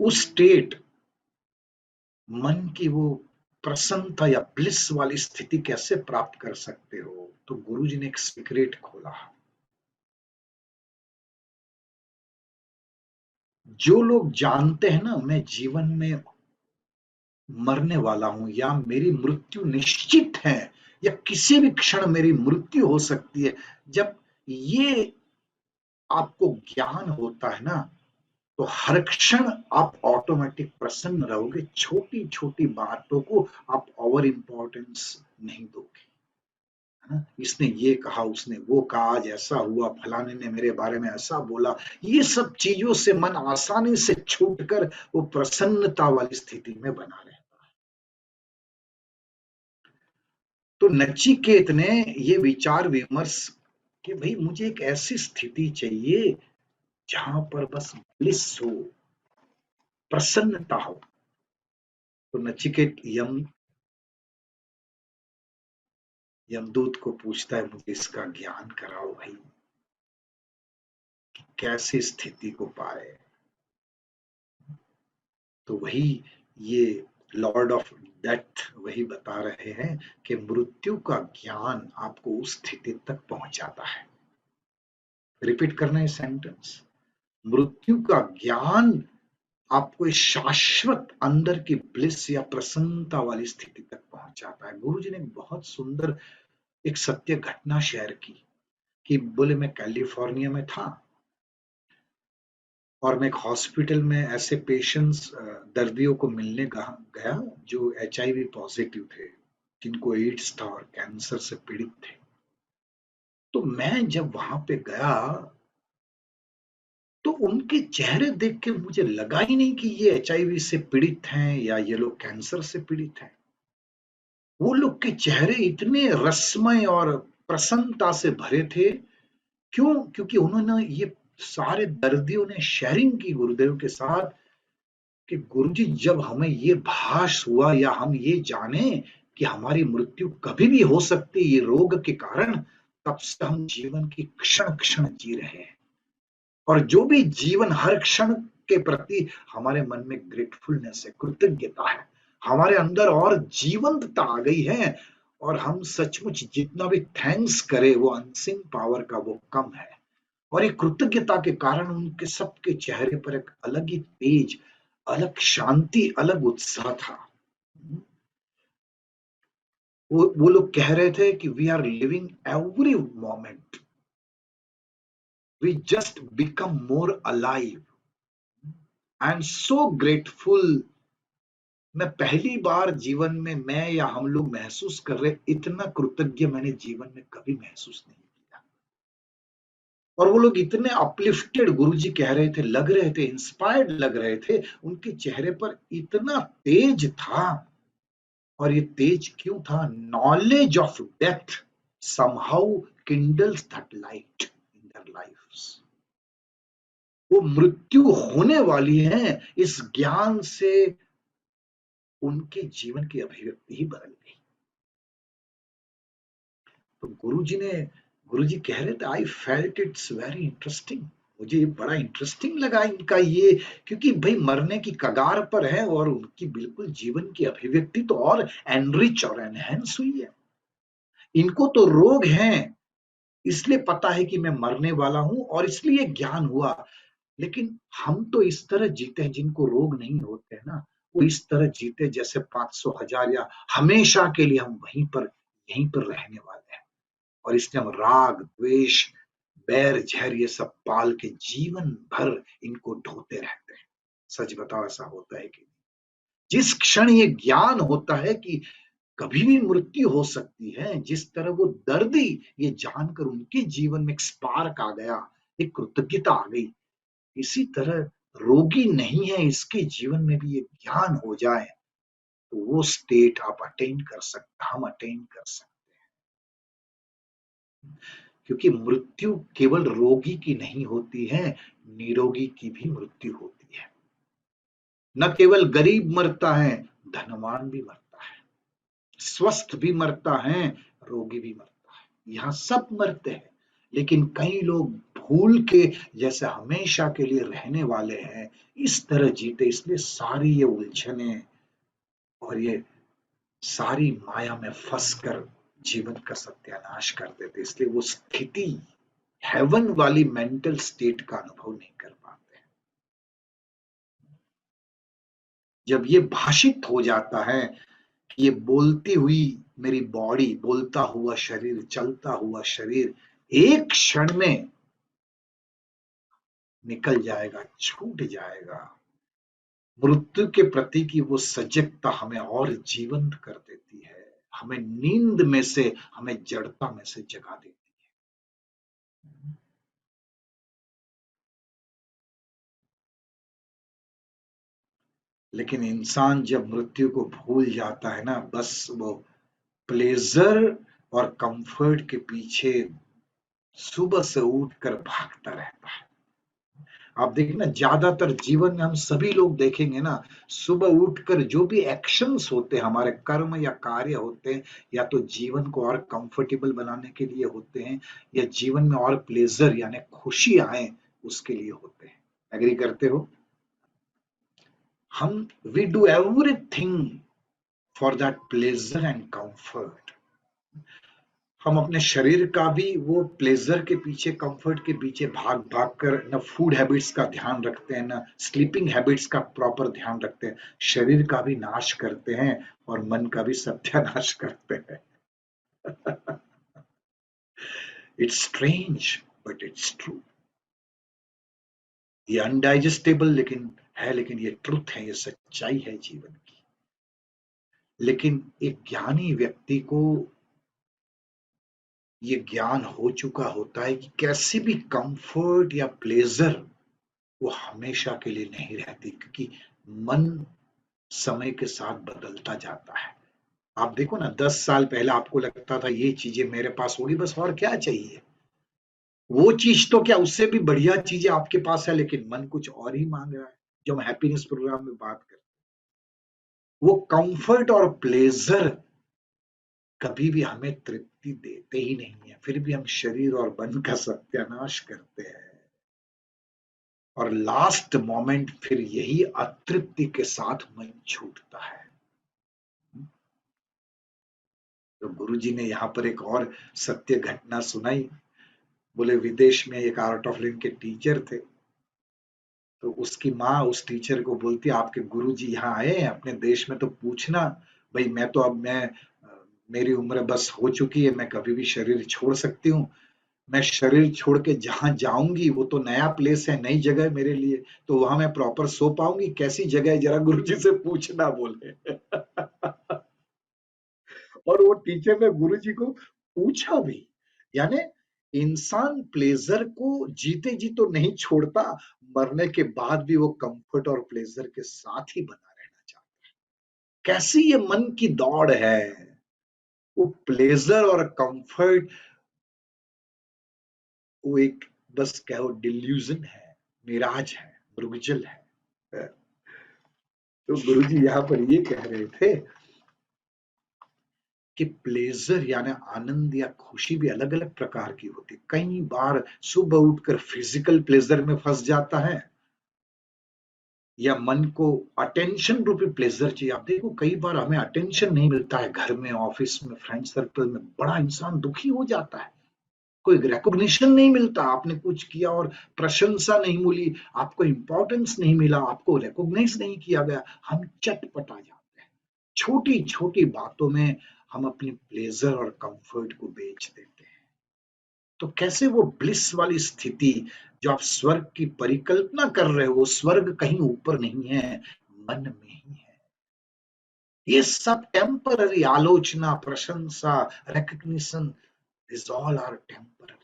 उस स्टेट, मन की वो प्रसन्नता या ब्लिस वाली स्थिति कैसे प्राप्त कर सकते हो? तो गुरुजी ने एक सीक्रेट खोला। जो लोग जानते हैं ना मैं जीवन में मरने वाला हूं या मेरी मृत्यु निश्चित है या किसी भी क्षण मेरी मृत्यु हो सकती है, जब ये आपको ज्ञान होता है ना, तो हर क्षण आप ऑटोमेटिक प्रसन्न रहोगे। छोटी छोटी बातों को आप ओवर इंपॉर्टेंस नहीं दोगे, है ना। इसने ये कहा, उसने वो कहा, आज ऐसा हुआ, फलाने ने मेरे बारे में ऐसा बोला, ये सब चीजों से मन आसानी से छूटकर वो प्रसन्नता वाली स्थिति में बना रहे। तो नचिकेत ने ये विचार विमर्श कि भाई मुझे एक ऐसी स्थिति चाहिए जहां पर बस ब्लिस हो, प्रसन्नता हो। तो नचिकेत यमदूत को पूछता है, मुझे इसका ज्ञान कराओ भाई, कैसे स्थिति को पाए। तो वही ये लॉर्ड ऑफ डेथ वही बता रहे हैं कि मृत्यु का ज्ञान आपको उस स्थिति तक पहुंचाता है। रिपीट करना है सेंटेंस, मृत्यु का ज्ञान आपको इस शाश्वत अंदर की ब्लिस या प्रसन्नता वाली स्थिति तक पहुंचाता है। गुरुजी ने बहुत सुंदर एक सत्य घटना शेयर की कि बोले मैं कैलिफोर्निया में था और मैं एक हॉस्पिटल में ऐसे पेशेंट्स दर्दियों को मिलने गया जो HIV पॉजिटिव थे, जिनको एड्स था और कैंसर से पीड़ित थे। तो मैं जब वहां पे गया तो उनके चेहरे देख के मुझे लगा ही नहीं कि ये HIV से पीड़ित हैं या ये लोग कैंसर से पीड़ित हैं। वो लोग के चेहरे इतने रसमय और प्रसन्नता से भरे थे। क्यों? क्योंकि उन्होंने ये सारे दर्दियों ने शेयरिंग की गुरुदेव के साथ कि गुरुजी जब हमें ये भास हुआ या हम ये जाने कि हमारी मृत्यु कभी भी हो सकती है ये रोग के कारण, तब से हम जीवन की क्षण क्षण जी रहे हैं। और जो भी जीवन हर क्षण के प्रति हमारे मन में ग्रेटफुलनेस है, कृतज्ञता है, हमारे अंदर और जीवंतता आ गई है। और हम सचमुच जितना भी थैंक्स करें वो अनसिंग पावर का वो कम है। और ये कृतज्ञता के कारण उनके सबके चेहरे पर एक अलग ही तेज, अलग शांति, अलग उत्साह था। वो लोग कह रहे थे कि we are living every moment, we just become more alive and so grateful. मैं पहली बार जीवन में मैं या हम लोग महसूस कर रहे, इतना कृतज्ञ मैंने जीवन में कभी महसूस नहीं किया। और वो लोग इतने अपलिफ्टेड गुरुजी कह रहे थे, लग रहे थे, इंस्पायर्ड लग रहे थे, उनके चेहरे पर इतना तेज था। और ये तेज क्यों था? Knowledge of death somehow kindles that light in their lives. वो मृत्यु होने वाली है, इस ज्ञान से उनके जीवन की अभिव्यक्ति ही बदल गई। तो गुरुजी कह रहे थे, I felt it's very interesting. मुझे बड़ा इंटरेस्टिंग लगा इनका ये, क्योंकि भाई मरने की कगार पर है और उनकी बिल्कुल जीवन की अभिव्यक्ति तो और एनरिच और एनहेंस हुई है। इनको तो रोग है, इसलिए पता है कि मैं मरने वाला हूं और इसलिए ज्ञान हुआ। लेकिन हम तो इस तरह जीते हैं, जिनको रोग नहीं होते हैं ना, वो इस तरह जीते जैसे 500 हजार या हमेशा के लिए हम यहीं पर रहने वाले हैं। और इसलिए हम राग, द्वेष, बैर, झैर ये सब पाल के जीवन भर इनको ढोते रहते हैं। सच बताओ, ऐसा होता है कि जिस क्षण ये ज्ञान होता है कि कभी भी मृत्यु हो सकती है, जिस तरह वो दर्दी ये जानकर उनके जीवन में एक स्पार्क आ गया, एक कृतज्ञता आ गई, इसी तरह रोगी नहीं है इसके जीवन में भी ये ज्ञान हो जाए तो वो स्टेट आप अटेन कर सकते, हम अटेन कर सकते हैं। क्योंकि मृत्यु केवल रोगी की नहीं होती है, निरोगी की भी मृत्यु होती है। न केवल गरीब मरता है, धनवान भी मरता है, स्वस्थ भी मरता है, रोगी भी मरता है, यहाँ सब मरते हैं। लेकिन कई लोग भूल के जैसे हमेशा के लिए रहने वाले हैं, इस तरह जीते, इसलिए सारी ये उलझने और ये सारी माया में फंस कर जीवन का सत्यानाश कर देते, इसलिए वो स्थिति, हेवन वाली मेंटल स्टेट का अनुभव नहीं कर पाते। जब ये भाषित हो जाता है, ये बोलती हुई मेरी बॉडी, बोलता हुआ शरीर, चलता हुआ शरीर एक क्षण में निकल जाएगा, छूट जाएगा, मृत्यु के प्रति की वो सजगता हमें और जीवंत कर देती है, हमें नींद में से, हमें जड़ता में से जगा देती है। लेकिन इंसान जब मृत्यु को भूल जाता है ना, बस वो प्लेजर और कंफर्ट के पीछे सुबह से उठकर भागता रहता है। आप देखिए ना, ज्यादातर जीवन में हम सभी लोग देखेंगे ना, सुबह उठकर जो भी एक्शंस होते हैं, हमारे कर्म या कार्य होते हैं, या तो जीवन को और कंफर्टेबल बनाने के लिए होते हैं, या जीवन में और प्लेजर यानी खुशी आए उसके लिए होते हैं। एग्री करते हो? हम we do everything for that pleasure and comfort. हम अपने शरीर का भी वो प्लेजर के पीछे, कंफर्ट के पीछे भाग भाग कर न फूड हैबिट्स का ध्यान रखते हैं, न स्लीपिंग हैबिट्स का प्रॉपर ध्यान रखते हैं, शरीर का भी नाश करते हैं और मन का भी सत्यानाश करते हैं। It's strange but it's true. ये अनडाइजेस्टेबल लेकिन है, लेकिन ये ट्रुथ है, ये सच्चाई है जीवन की। लेकिन एक ज्ञानी व्यक्ति को ये ज्ञान हो चुका होता है कि कैसे भी कंफर्ट या प्लेजर वो हमेशा के लिए नहीं रहती, क्योंकि मन समय के साथ बदलता जाता है। आप देखो ना, 10 साल पहले आपको लगता था ये चीजें मेरे पास होगी, बस और क्या चाहिए, वो चीज तो क्या, उससे भी बढ़िया चीजें आपके पास है, लेकिन मन कुछ और ही मांग रहा है। जो हम हैप्पीनेस प्रोग्राम में बात करते हैं, वो कंफर्ट और प्लेजर कभी भी हमें तृप्ति देते ही नहीं है, फिर भी हम शरीर और मन का सत्यानाश करते हैं, और लास्ट मोमेंट फिर यही अतृप्ति के साथ मन छूटता है। तो गुरुजी ने यहाँ पर एक और सत्य घटना सुनाई। बोले विदेश में एक आर्ट ऑफ लिविंग के टीचर थे, तो उसकी माँ उस टीचर को बोलती, आपके गुरुजी यहाँ आए हैं अपने देश में, तो पूछना भाई, मैं तो अब मेरी उम्र बस हो चुकी है, मैं कभी भी शरीर छोड़ सकती हूँ, मैं शरीर छोड़ के जहां जाऊंगी वो तो नया प्लेस है, नई जगह है मेरे लिए, तो वहां मैं प्रॉपर सो पाऊंगी, कैसी जगह है जरा गुरुजी से पूछना, बोले। और वो टीचर ने गुरुजी को पूछा भी। यानी इंसान प्लेजर को जीते जी तो नहीं छोड़ता, मरने के बाद भी वो कंफर्ट और प्लेजर के साथ ही बना रहना चाहता है। कैसी ये मन की दौड़ है, वो प्लेजर और कंफर्ट, वो एक बस कहो डिल्यूजन है, मिराज है, मृगजल है। तो गुरुजी यहाँ पर ये कह रहे थे कि प्लेजर यानी आनंद या खुशी भी अलग अलग प्रकार की होती है। कई बार सुबह उठकर फिजिकल प्लेजर में फंस जाता है, या मन को अटेंशन रूपी प्लेजर चाहिए। आप देखो, कई बार हमें अटेंशन नहीं मिलता है, घर में, ऑफिस में, फ्रेंड सर्कल में, बड़ा इंसान दुखी हो जाता है, कोई रिकॉग्निशन नहीं मिलता, आपने कुछ किया और प्रशंसा नहीं मिली, आपको इंपॉर्टेंस नहीं मिला, आपको रिकॉग्नाइज नहीं किया गया, हम चटपटा जाते हैं। छोटी छोटी बातों में हम अपनी प्लेजर और कंफर्ट को बेच देते हैं। तो कैसे वो ब्लिस वाली स्थिति, जो आप स्वर्ग की परिकल्पना कर रहे हो, वो स्वर्ग कहीं ऊपर नहीं है, मन में ही है। ये सब टेम्पररी, आलोचना, प्रशंसा, recognition, this all are temporary.